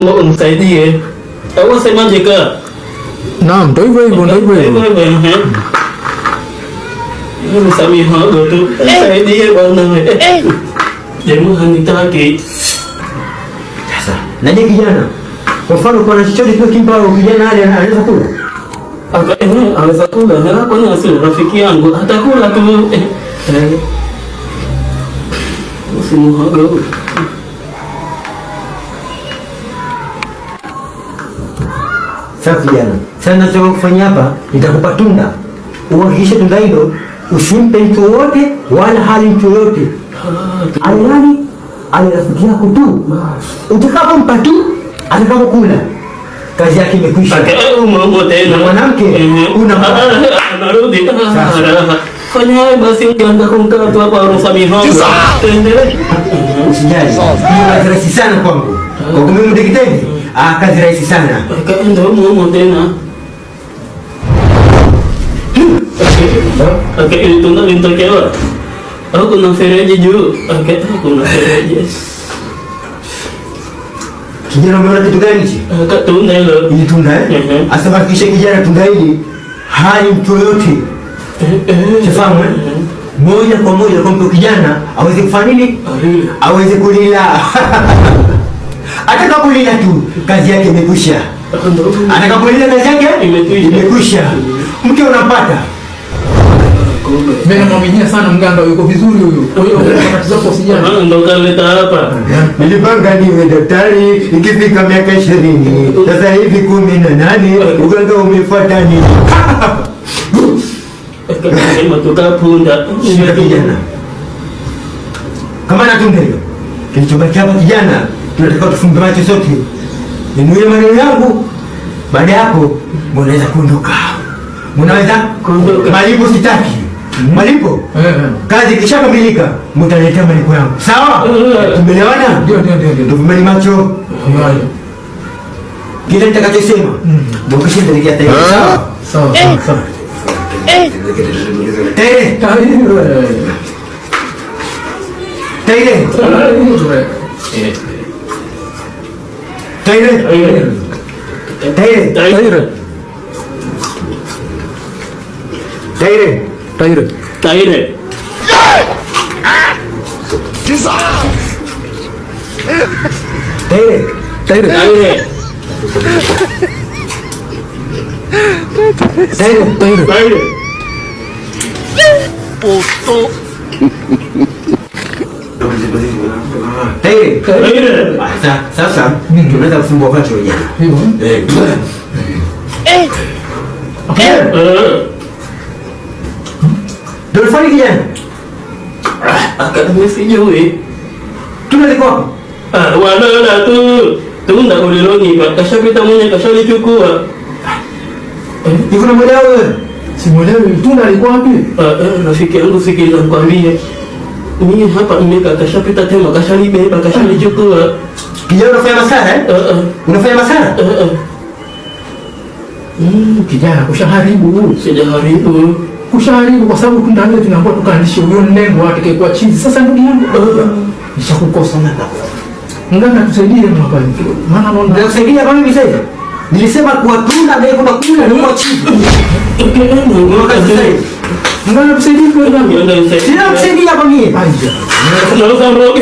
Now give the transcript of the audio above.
Unisaidie. Au wasemaje ka? Naam, ndio hivyo hivyo, ndio hivyo hivyo. Nisamehe hapo tu. Nisaidie bwana wewe. Jamaa hanitaki. Sasa, naje kijana. Kwa mfano kuna chochote kile kimpa kijana ale anaweza kula. Anaweza kula. Na kwa nini sio rafiki yangu? Atakula tu. Usimuhago. Sasa kijana, sasa nataka kufanya hapa, nitakupa tunda. Uhakikishe tunda hilo usimpe mtu wote wala hali mtu yote. Alani ale rafiki yako tu. Utakapompa tu, atakapokula kazi yake imekwisha. Tena Mwanamke anarudi. Fanya basi ukianza kumkaa tu hapa unasamehe. Tuendelee. Usijali. Ni rahisi sana kwangu. Kwa kumbe mdekiteni, kazi rahisi sana. Ndio mumo tena. Okay, tunda linatokewa. Au kuna mfereji juu? Okay, kuna mfereji. Kijana umeona kitu gani hichi? Tunda hilo. Hili tunda Asema kisha kijana tunda hili hali mtu yote. Sifahamu moja kwa moja kwa mtu kijana aweze kufanya nini? Aweze kulila. Atakapolila tu kazi yake imekwisha. Atakapolila kazi yake imekwisha. Mke unapata. Mimi namwaminia sana mganga, yuko vizuri huyo. Matatizo yako usijali. Ndio kaleta hapa. Nilipanga niwe daktari ikifika miaka 20. Sasa hivi 18 uganga umefuata nini? Kama tukapunda. Kijana. Kama na tunda hilo. Kilichobaki hapa kijana, tunataka tufunge macho sote. Ninuie maneno yangu. Baada hapo mnaweza kuondoka. Mnaweza kuondoka. Malipo sitaki. Malipo? Kazi kishakamilika, mtaletea malipo yangu. Sawa? Tumeelewana? Ndio. Tufumeni macho. Kile nitakachosema, ndio kishaendelea tayari. Sawa? Sawa. Taire. Sasa tunaweza kufumbua macho vijana. Ndio fanya kijana. Akademi sijui. Tunalikuwa Wala tu. Tunda uliloni kashapita mwenye kashalichukua. Hivi na mmoja wewe. Simuelewi tunda alikuwa wapi? Rafiki yangu sikiliza nikwambie. Mimi hapa nimeka kashapita tema kashalibeba kashalichukua. Kijana unafanya masara Unafanya masara? Kijana kushaharibu. Sijaharibu. Kushaharibu kwa sababu tunda hilo tunaambiwa tukaandishe huyo lengo wake kwa chizi. Sasa ndugu yangu, nishakukosa na mganga tusaidie mwaka kidogo. Maana naona ndio kusaidia kama mimi sasa. Nilisema kwa tunda ndio kuna kula ni kwa chizi. Mganga tusaidie kwa nini? Sina kusaidia kwa nini? Nauza mboga.